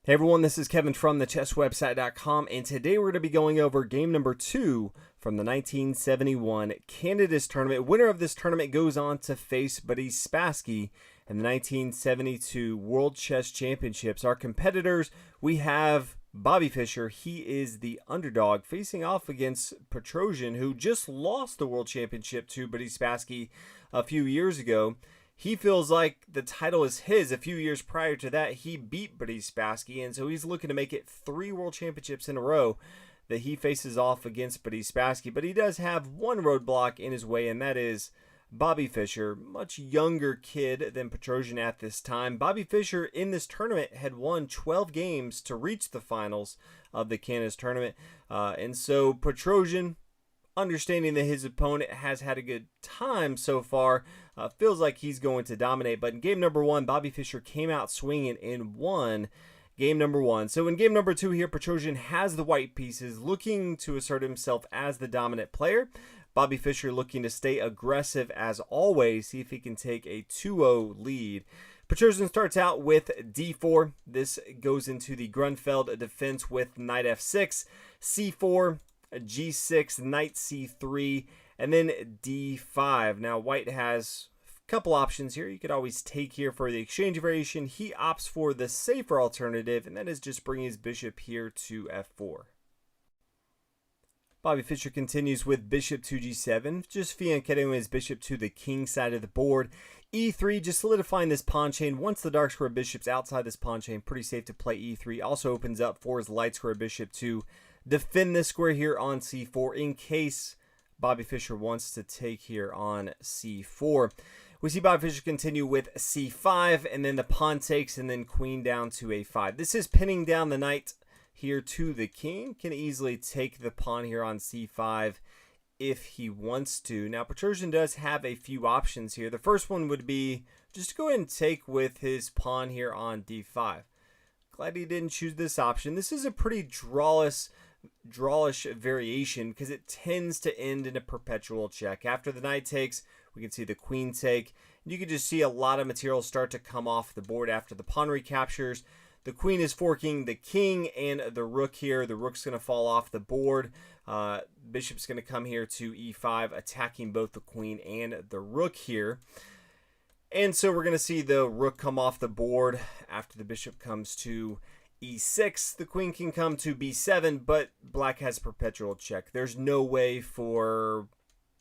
Hey everyone, this is Kevin from thechesswebsite.com, and today we're going to be going over game number 2 from the 1971 Candidates Tournament. Winner of this tournament goes on to face Buddy Spassky in the 1972 World Chess Championships. Our competitors, we have Bobby Fischer. He is the underdog, facing off against Petrosian, who just lost the World Championship to Buddy Spassky a few years ago. He feels like the title is his. A few years prior to that, he beat Buddy Spassky, and so he's looking to make it 3 World Championships in a row that he faces off against Buddy Spassky. But he does have one roadblock in his way, and that is Bobby Fischer, much younger kid than Petrosian at this time. Bobby Fischer in this tournament had won 12 games to reach the finals of the Candidates Tournament, and so Petrosian, understanding that his opponent has had a good time so far, feels like he's going to dominate. But in game number 1, Bobby Fischer came out swinging and won game number 1. So in game number 2 here, Petrosian has the white pieces, looking to assert himself as the dominant player. Bobby Fischer looking to stay aggressive as always, see if he can take a 2-0 lead. Petrosian starts out with d4. This goes into the Grunfeld defense with knight f6, c4, g6, knight c3, and then d5. Now white has a couple options here. You could always take here for the exchange variation. He opts for the safer alternative, and that is just bringing his bishop here to f4. Bobby Fischer continues with bishop to g7, just fianchetting his bishop to the king side of the board. e3, just solidifying this pawn chain. Once the dark square bishop's outside this pawn chain, pretty safe to play e3. Also opens up for his light square bishop to defend this square here on c4 in case Bobby Fischer wants to take here on c4. We see Bobby Fischer continue with c5, and then the pawn takes, and then queen down to a5. This is pinning down the knight here to the king. Can easily take the pawn here on c5 if he wants to. Now Petrosian does have a few options here. The first one would be just to go ahead and take with his pawn here on d5. Glad he didn't choose this option. This is a pretty drawish variation because it tends to end in a perpetual check. After the knight takes, we can see the queen take. You can just see a lot of material start to come off the board after the pawn recaptures. The queen is forking the king and the rook here. The rook's going to fall off the board. Bishop's going to come here to e5, attacking both the queen and the rook here. And so we're going to see the rook come off the board after the bishop comes to e6. The queen can come to b7, but black has perpetual check. There's no way for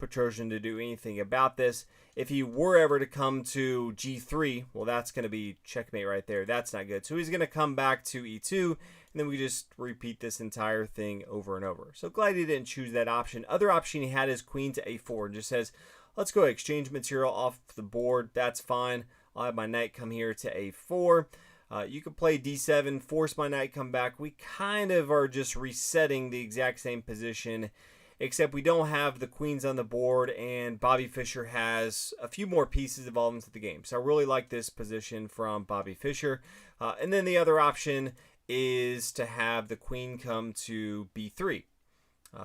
Petrosian to do anything about this. If he were ever to come to g3, well, that's going to be checkmate right there. That's not good. So he's going to come back to e2, and then we just repeat this entire thing over and over. So glad he didn't choose that option. Other option he had is queen to a4, and just says, let's go exchange material off the board. That's fine. I'll have my knight come here to a4. You could play d7, force my knight come back. We kind of are just resetting the exact same position, except we don't have the queens on the board, and Bobby Fischer has a few more pieces evolved into the game. So I really like this position from Bobby Fischer. And then the other option is to have the queen come to b3.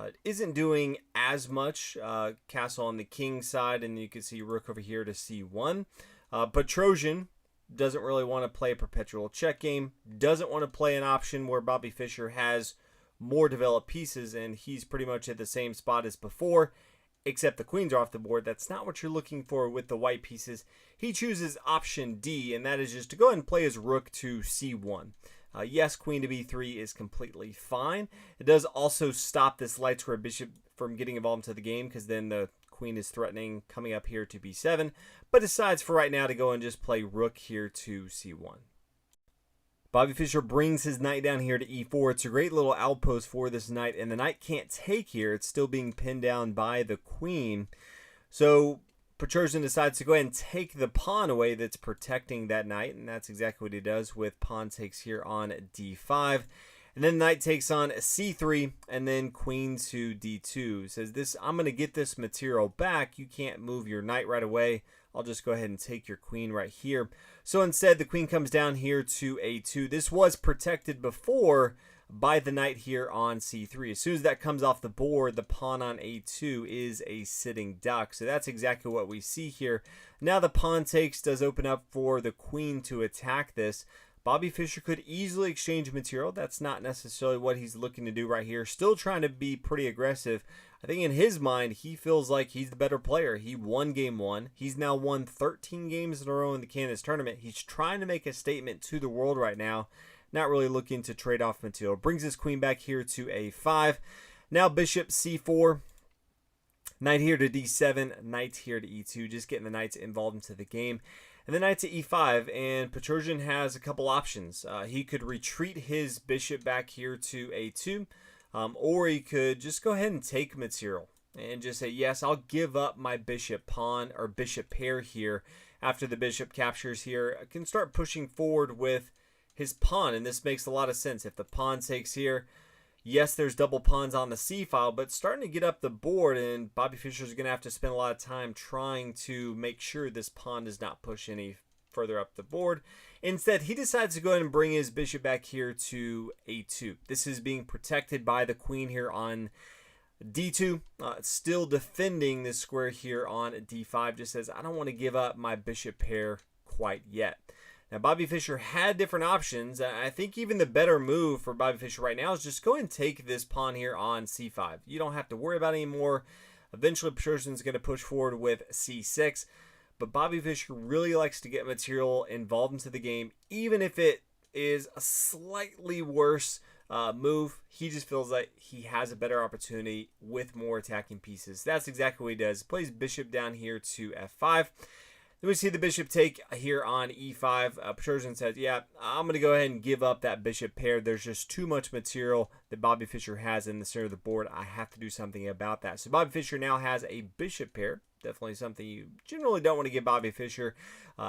It isn't doing as much. Castle on the king side, and you can see rook over here to c1. Petrosian doesn't really want to play a perpetual check game, doesn't want to play an option where Bobby Fischer has more developed pieces, and he's pretty much at the same spot as before, except the queens are off the board. That's not what you're looking for with the white pieces. He chooses option D, and that is just to go ahead and play his rook to c1. Yes, queen to b3 is completely fine. It does also stop this light square bishop from getting involved into the game, because then the queen is threatening coming up here to b7, but decides for right now to go and just play rook here to c1. Bobby Fischer brings his knight down here to e4. It's a great little outpost for this knight, and the knight can't take here. It's still being pinned down by the queen. So Petrosian decides to go ahead and take the pawn away that's protecting that knight, and that's exactly what he does with pawn takes here on d5. And then knight takes on c3, and then queen to d2. Says this, I'm going to get this material back. You can't move your knight right away. I'll just go ahead and take your queen right here. So instead, the queen comes down here to a2. This was protected before by the knight here on c3. As soon as that comes off the board, the pawn on a2 is a sitting duck. So that's exactly what we see here. Now the pawn takes does open up for the queen to attack this. Bobby Fischer could easily exchange material. That's not necessarily what he's looking to do right here. Still trying to be pretty aggressive. I think in his mind, he feels like he's the better player. He won game 1. He's now won 13 games in a row in the Canada's tournament. He's trying to make a statement to the world right now. Not really looking to trade off material. Brings his queen back here to a5. Now bishop c4. Knight here to d7. Knight here to e2. Just getting the knights involved into the game. And then knight to e5, and Petrosian has a couple options. He could retreat his bishop back here to a2, or he could just go ahead and take material and just say, yes, I'll give up my bishop pawn or bishop pair here after the bishop captures here. I can start pushing forward with his pawn, and this makes a lot of sense. If the pawn takes here, yes, there's double pawns on the c file, but starting to get up the board, and Bobby Fischer is going to have to spend a lot of time trying to make sure this pawn does not push any further up the board. Instead, he decides to go ahead and bring his bishop back here to a2. This is being protected by the queen here on d2. Still defending this square here on d5. Just says, I don't want to give up my bishop pair quite yet. Now, Bobby Fischer had different options. I think even the better move for Bobby Fischer right now is just go and take this pawn here on c5. You don't have to worry about it anymore. Eventually, Petrosian's going to push forward with c6. But Bobby Fischer really likes to get material involved into the game, even if it is a slightly worse move. He just feels like he has a better opportunity with more attacking pieces. That's exactly what he does. Plays bishop down here to f5. Then we see the bishop take here on e5. Petrosian says, yeah, I'm going to go ahead and give up that bishop pair. There's just too much material that Bobby Fischer has in the center of the board. I have to do something about that. So Bobby Fischer now has a bishop pair. Definitely something you generally don't want to give Bobby Fischer.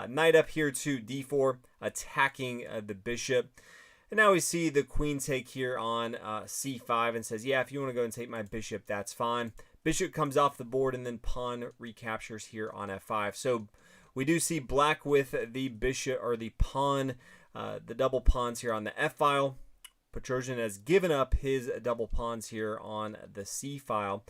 Knight up here to d4, attacking the bishop. And now we see the queen take here on c5 and says, yeah, if you want to go and take my bishop, that's fine. Bishop comes off the board, and then pawn recaptures here on f5. So we do see black with the bishop or the pawn, the double pawns here on the f file. Petrosian has given up his double pawns here on the c file.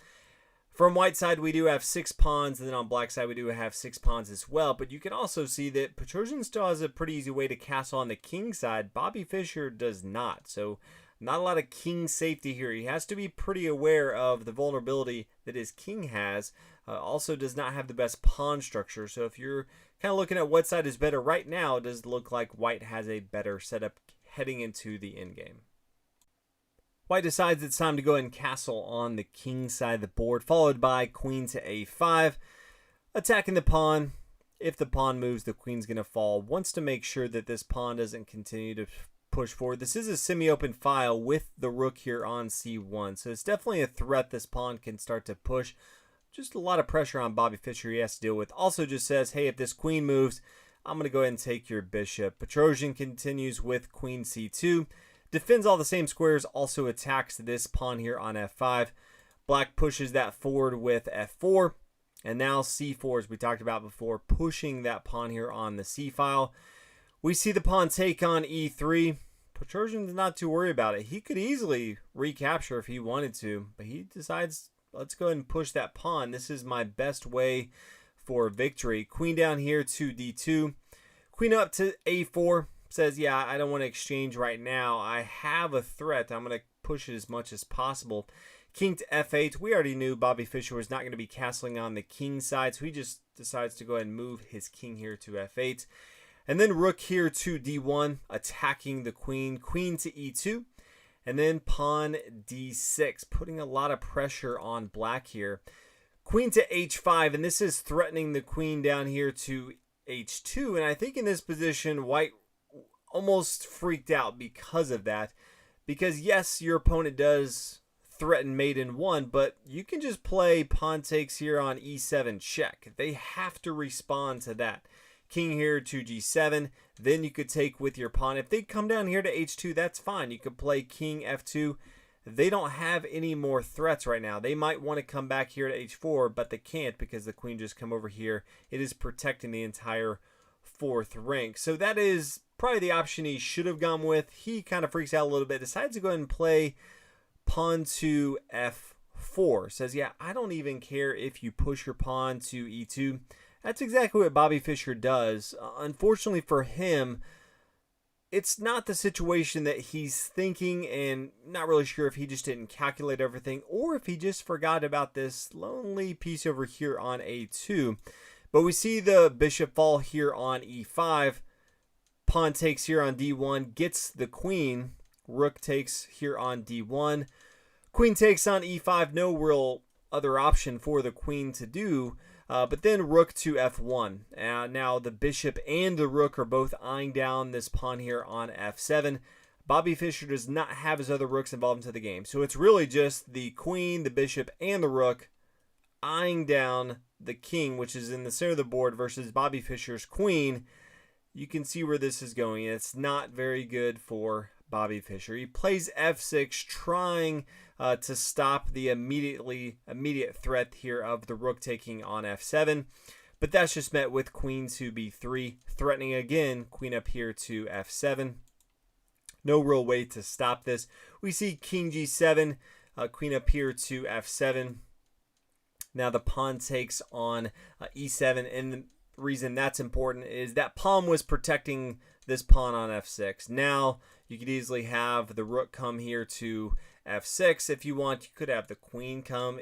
From white side, we do have 6 pawns, and then on black side, we do have 6 pawns as well. But you can also see that Petrosian still has a pretty easy way to castle on the king side. Bobby Fischer does not. So not a lot of king safety here. He has to be pretty aware of the vulnerability that his king has. Also does not have the best pawn structure. So if you're kind of looking at what side is better right now, it does look like white has a better setup heading into the endgame. White decides it's time to go ahead and castle on the king side of the board, followed by queen to a5, attacking the pawn. If the pawn moves, the queen's going to fall. Wants to make sure that this pawn doesn't continue to push forward. This is a semi-open file with the rook here on c1, so it's definitely a threat this pawn can start to push. Just a lot of pressure on Bobby Fischer he has to deal with. Also just says, hey, if this queen moves, I'm going to go ahead and take your bishop. Petrosian continues with queen c2. Defends all the same squares, also attacks this pawn here on f5. Black pushes that forward with f4. And now c4, as we talked about before, pushing that pawn here on the c file. We see the pawn take on e3. Petrosian's not too worried about it. He could easily recapture if he wanted to, but he decides, let's go ahead and push that pawn. This is my best way for victory. Queen down here to d2. Queen up to a4. Says, yeah, I don't want to exchange right now. I have a threat. I'm going to push it as much as possible. King to f8. We already knew Bobby Fischer was not going to be castling on the king side, so he just decides to go ahead and move his king here to f8. And then rook here to d1, attacking the queen. Queen to e2. And then pawn d6, putting a lot of pressure on black here. Queen to h5, and this is threatening the queen down here to h2. And I think in this position, white almost freaked out because of that. Because yes, your opponent does threaten mate in 1, but you can just play pawn takes here on e7 check. They have to respond to that. King here to g7, then you could take with your pawn. If they come down here to h2, that's fine. You could play king f2. They don't have any more threats right now. They might want to come back here to h4, but they can't because the queen just come over here. It is protecting the entire 4th rank. So that is probably the option he should have gone with. He kind of freaks out a little bit, decides to go ahead and play pawn to f4. Says, yeah, I don't even care if you push your pawn to e2. That's exactly what Bobby Fischer does. Unfortunately for him, it's not the situation that he's thinking, and not really sure if he just didn't calculate everything or if he just forgot about this lonely piece over here on a2. But we see the bishop fall here on e5. Pawn takes here on d1, gets the queen. Rook takes here on d1. Queen takes on e5, no real other option for the queen to do. But then rook to f1. Now the bishop and the rook are both eyeing down this pawn here on f7. Bobby Fischer does not have his other rooks involved into the game. So it's really just the queen, the bishop, and the rook eyeing down the king, which is in the center of the board, versus Bobby Fischer's queen. You can see where this is going. It's not very good for Bobby Fischer. He plays f6, trying to stop the immediate threat here of the rook taking on f7, but that's just met with queen to b3, threatening again queen up here to f7. No real way to stop this. We see king g7, queen up here to f7. Now the pawn takes on e7, and the reason that's important is that pawn was protecting this pawn on f6. Now you could easily have the rook come here to f6 if you want. You could have the queen come,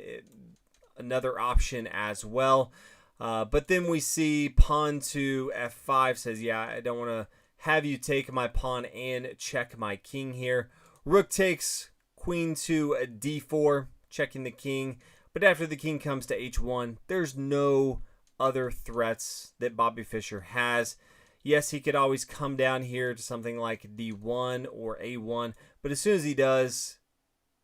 another option as well. But then we see pawn to f5 says, yeah, I don't want to have you take my pawn and check my king here. Rook takes, queen to d4, checking the king. But after the king comes to h1, there's no other threats that Bobby Fischer has. Yes, he could always come down here to something like d1 or a1, but as soon as he does,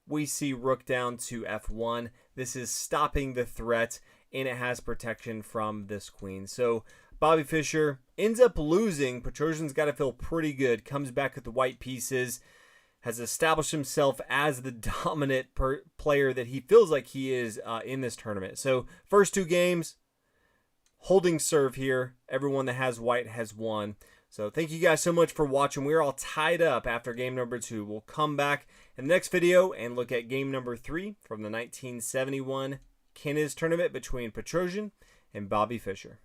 we see rook down to f1. This is stopping the threat, and it has protection from this queen. So Bobby Fischer ends up losing. Petrosian's got to feel pretty good. Comes back with the white pieces, has established himself as the dominant player that he feels like he is in this tournament. So first two games, holding serve here. Everyone that has white has won. So thank you guys so much for watching. We're all tied up after game number 2. We'll come back in the next video and look at game number 3 from the 1971 Kennis tournament between Petrosian and Bobby Fischer.